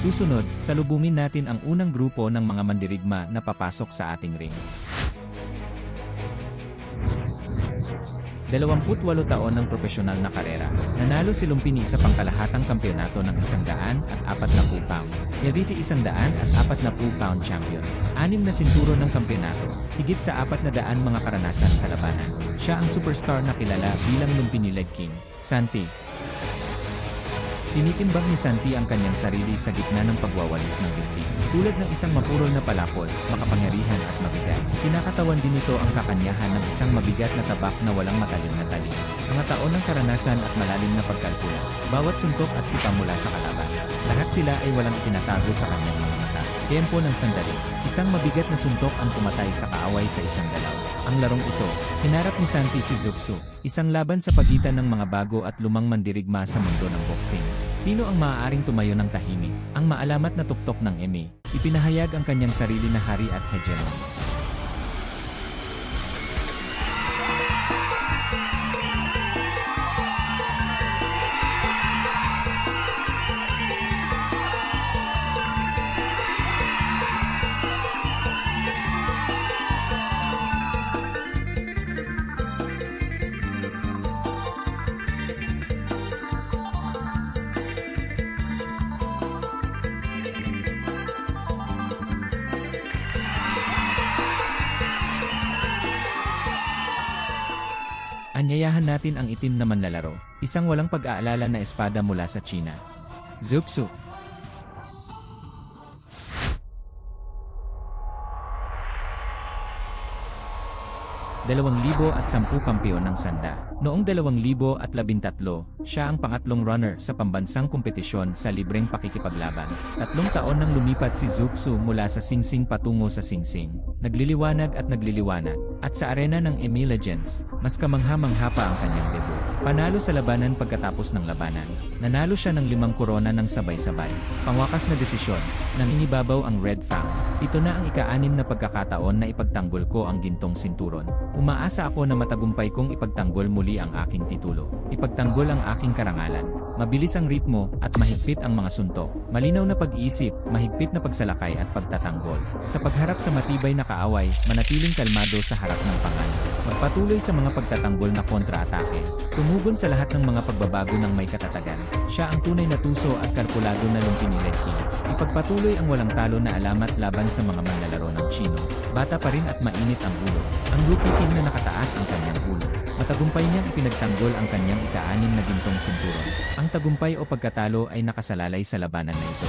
Susunod, salubungin natin ang unang grupo ng mga mandirigma na papasok sa ating ring. 28 taon ng profesional na karera, nanalo si Lumpini sa pangkalahatang kampyonato ng 140 pound. Yari si 140 pound champion. 6 na sinturo ng kampyonato, higit sa 400 mga karanasan sa labanan. Siya ang superstar na kilala bilang Lumpini Leg King, Santi. Tinitimbang ni Santi ang kanyang sarili sa gitna ng pagwawalis ng binti. Tulad ng isang mapurol na palapol, makapangyarihan at mabigat. Kinakatawan din ito ang kakanyahan ng isang mabigat na tabak na walang matalim na tali. Mga taon ng karanasan at malalim na pagkalkula. Bawat suntok at sipa mula sa kalaban. Lahat sila ay walang itinatago sa kanyang mga mata. Tempo ng sandali. Isang mabigat na suntok ang pumatay sa kaaway sa isang galaw. Ang larong ito, hinarap ni Santi si Zugsu. Isang laban sa pagitan ng mga bago at lumang mandirigma sa mundo ng boxing. Sino ang maaaring tumayo ng tahimik? Ang maalamat na tuktok ng MMA. Ipinahayag ang kanyang sarili na hari at hegemon. Anyayahan natin ang itim na manlalaro, isang walang pag-aalala na espada mula sa China. Zugsu. 2010 kampeon ng sanda. Noong 2013, siya ang pangatlong runner sa pambansang kompetisyon sa libreng pakikipaglaban. 3 taon nang lumipat si Zugsu mula sa Sing Sing patungo sa Sing Sing. Nagliliwanag at nagliliwanag. At sa arena ng MMA Legends, mas kamangha-mangha pa ang kanyang debut. Panalo sa labanan pagkatapos ng labanan. Nanalo siya ng 5 korona ng sabay-sabay. Pangwakas na desisyon, nang inibabaw ang Red Fang. Ito na ang ika-6 na pagkakataon na ipagtanggol ko ang gintong sinturon. Umaasa ako na matagumpay kong ipagtanggol muli ang aking titulo. Ipagtanggol ang aking karangalan. Mabilis ang ritmo at mahigpit ang mga suntok. Malinaw na pag-iisip, mahigpit na pagsalakay at pagtatanggol. Sa pagharap sa matibay na kaaway, manatiling kalmado sa harap ng panganib. Magpatuloy sa mga pagtatanggol na kontra-atake. Tumugon sa lahat ng mga pagbabago ng may katatagan. Siya ang tunay na tuso at kalkulado na Lumpini Leg King. Ipagpatuloy ang walang talo na alamat laban sa mga manlalaro ng Chino. Bata pa rin at mainit ang ulo. Ang rookie king na nakataas ang kanyang ulo. Matagumpay niyang ipinagtanggol ang kanyang ika-6 na gintong sinturon. Ang tagumpay o pagkatalo ay nakasalalay sa labanan na ito.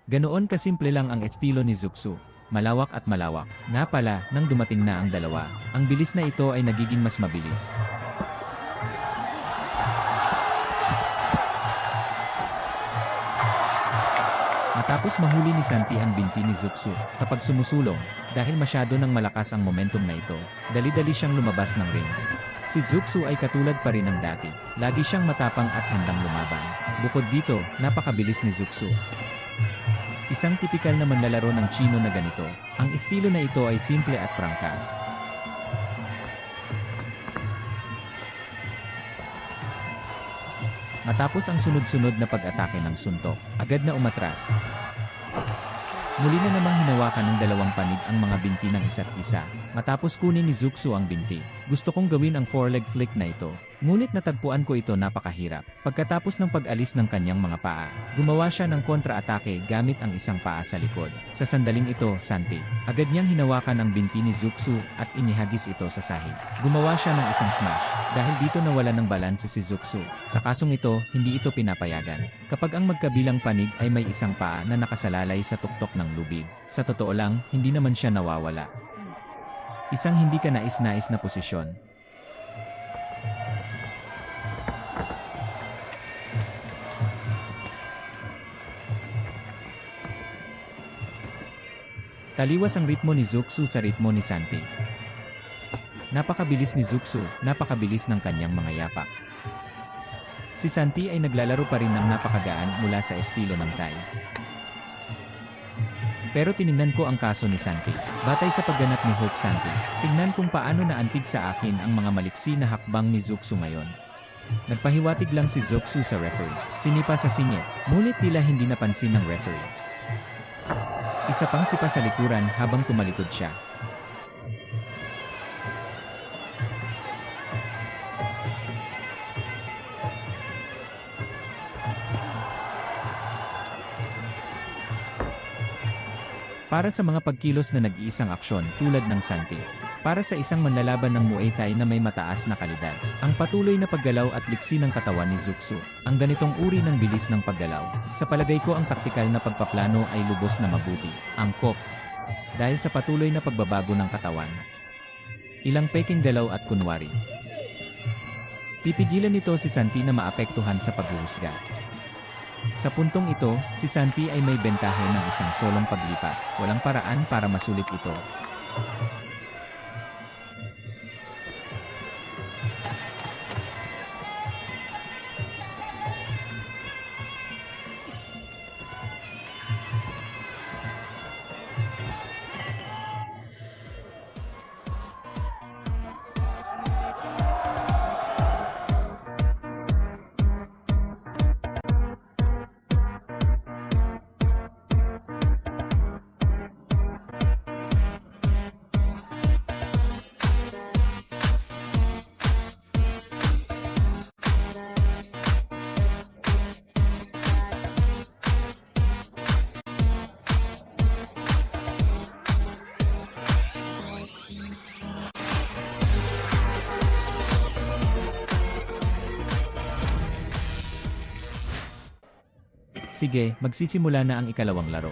Ganoon kasimple lang ang estilo ni Zugsu. Malawak at malawak. Nga pala, nang dumating na ang dalawa, ang bilis na ito ay nagiging mas mabilis. Matapos mahuli ni Santi ang binti ni Zugsu, kapag sumusulong, dahil masyado ng malakas ang momentum na ito, dali-dali siyang lumabas ng ring. Si Zugsu ay katulad pa rin ng dati. Lagi siyang matapang at handang lumaban. Bukod dito, napakabilis ni Zugsu. Isang tipikal na manlalaro ng Chino na ganito. Ang estilo na ito ay simple at prangka. Matapos ang sunod-sunod na pag-atake ng suntok, agad na umatras. Muli na namang hinawakan ng dalawang panig ang mga binti ng isa't isa, matapos kunin ni Zugsu ang binti. Gusto kong gawin ang foreleg flick na ito. Ngunit natagpuan ko ito napakahirap. Pagkatapos ng pag-alis ng kanyang mga paa, gumawa siya ng kontra-atake gamit ang isang paa sa likod. Sa sandaling ito, Santi, agad niyang hinawakan ang binti ni Zhuxu at inihagis ito sa sahig. Gumawa siya ng isang smash. Dahil dito nawala ng balanse si Zhuxu. Sa kasong ito, hindi ito pinapayagan. Kapag ang magkabilang panig ay may isang paa na nakasalalay sa tuktok ng lubid. Sa totoo lang, hindi naman siya nawawala. Isang hindi ka nais-nais na posisyon. Taliwas ang ritmo ni Zhuxu sa ritmo ni Santi. Napakabilis ni Zhuxu, napakabilis ng kanyang mga yapak. Si Santi ay naglalaro pa rin ng napakagaan mula sa estilo ng Thai. Pero tiningnan ko ang kaso ni Santi. Batay sa pagganap ni Hope Santi, tingnan kung paano naantig sa akin ang mga maliksi na hakbang ni Zhuxu ngayon. Nagpahiwatig lang si Zhuxu sa referee. Sinipa sa singit, ngunit tila hindi napansin ng referee. Isa pang sipa sa likuran habang tumalikod siya. Para sa mga pagkilos na nag-iisang aksyon tulad ng Santi. Para sa isang manlalaban ng Muay Thai na may mataas na kalidad. Ang patuloy na paggalaw at liksi ng katawan ni Zhuxu. Ang ganitong uri ng bilis ng paggalaw. Sa palagay ko ang taktikal na pagpaplano ay lubos na mabuti. Angkop. Dahil sa patuloy na pagbabago ng katawan. Ilang peking galaw at kunwari. Pipigilan nito si Santi na maapektuhan sa paghuhusga. Sa puntong ito, si Santi ay may bentahe ng isang solong paglipat. Walang paraan para masulit ito. Sige, magsisimula na ang ikalawang laro.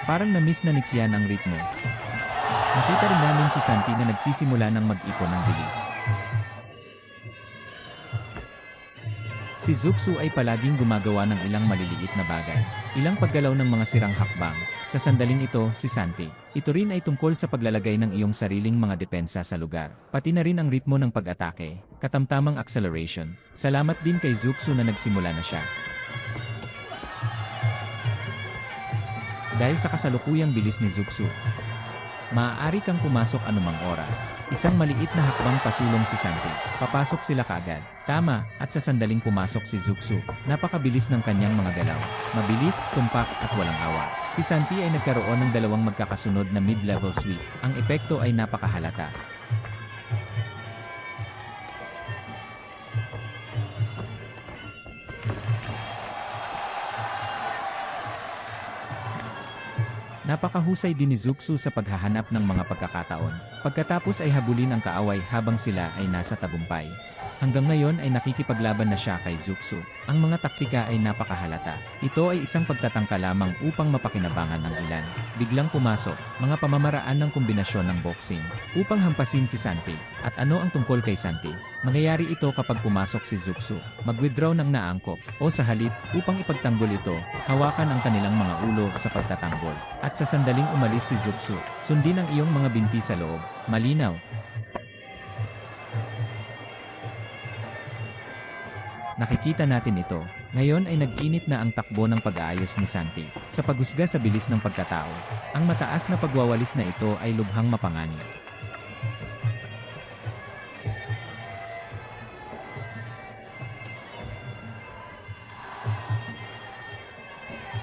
Parang na-miss na Nixian ang ritmo. Nakita rin namin si Santi na nagsisimula ng mag-ipon ng bilis. Si Zhuxu ay palaging gumagawa ng ilang maliliit na bagay. Ilang paggalaw ng mga sirang hakbang. Sa sandaling ito, si Santi. Ito rin ay tungkol sa paglalagay ng iyong sariling mga depensa sa lugar. Pati na rin ang ritmo ng pag-atake, katamtamang acceleration. Salamat din kay Zhuxu na nagsimula na siya. Dahil sa kasalukuyang bilis ni Zhuxu, maaari kang pumasok anumang oras. Isang maliit na hakbang pasulong si Santi. Papasok sila kaagad. Tama, at sa sandaling pumasok si Zhuxu, napakabilis ng kanyang mga galaw. Mabilis, tumpak, at walang awa. Si Santi ay nagkaroon ng dalawang magkakasunod na mid-level sweep. Ang epekto ay napakahalata. Napakahusay din ni Zhuxu sa paghahanap ng mga pagkakataon. Pagkatapos ay habulin ang kaaway habang sila ay nasa tagumpay. Hanggang ngayon ay nakikipaglaban na siya kay Zhuxu. Ang mga taktika ay napakahalata. Ito ay isang pagtatangka lamang upang mapakinabangan ng ilan. Biglang pumasok, mga pamamaraan ng kombinasyon ng boxing, upang hampasin si Santi. At ano ang tungkol kay Santi? Mangyayari ito kapag pumasok si Zhuxu. Mag-withdraw ng naangkop, o sa halip, upang ipagtanggol ito, hawakan ang kanilang mga ulo sa pagtatanggol. At sa sandaling umalis si Zhuxu, sundin ang iyong mga binti sa loob. Malinaw. Nakikita natin ito. Ngayon ay nag-init na ang takbo ng pag-aayos ni Santi. Sa paghusga sa bilis ng pagkatao, ang mataas na pagwawalis na ito ay lubhang mapanganib.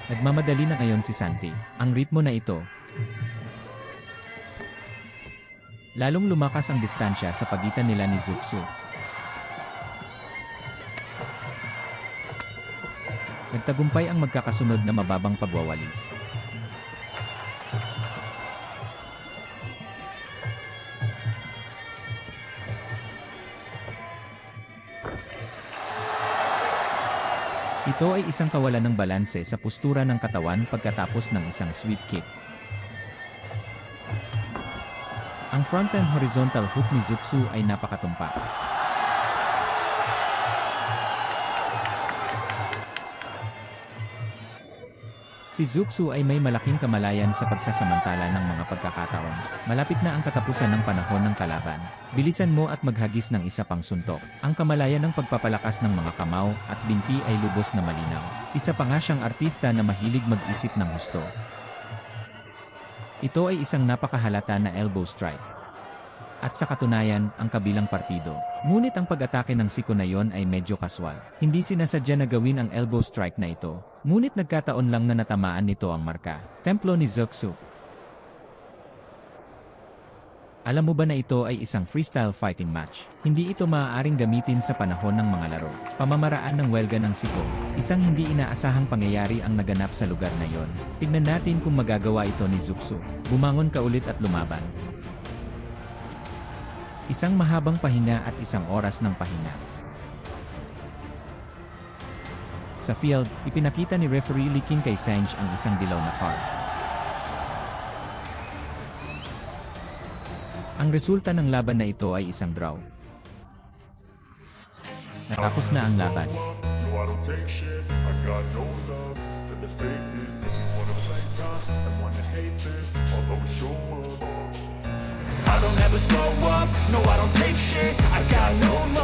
Nagmamadali na ngayon si Santi. Ang ritmo na ito, Lalong lumakas ang distansya sa pagitan nila ni Zhuxu. Nagtagumpay ang magkakasunod na mababang pagwawalis. Ito ay isang kawalan ng balanse sa postura ng katawan pagkatapos ng isang sweep kick. Ang front-end horizontal hook ni Zhuxu ay napakatumpa. Si Zhuxu ay may malaking kamalayan sa pagsasamantala ng mga pagkakataon. Malapit na ang katapusan ng panahon ng kalaban. Bilisan mo at maghagis ng isa pang suntok. Ang kamalayan ng pagpapalakas ng mga kamao at binti ay lubos na malinaw. Isa pa nga siyang artista na mahilig mag-isip ng husto. Ito ay isang napakahalata na elbow strike. At sa katunayan, ang kabilang partido. Ngunit ang pag-atake ng siko na yon ay medyo kaswal. Hindi sinasadya na gawin ang elbow strike na ito. Ngunit nagkataon lang na natamaan nito ang marka. Templo ni Zhuxu. Alam mo ba na ito ay isang freestyle fighting match? Hindi ito maaaring gamitin sa panahon ng mga laro. Pamamaraan ng welga ng siko. Isang hindi inaasahang pangyayari ang naganap sa lugar na yon. Tignan natin kung magagawa ito ni Zhuxu. Bumangon ka ulit at lumaban. Isang mahabang pahinga at isang oras ng pahinga. Sa field, ipinakita ni referee Li Qing kay Sange ang isang dilaw na card. Ang resulta ng laban na ito ay isang draw. Natapos na ang laban. I don't ever slow up, no I don't take shit, I got no love.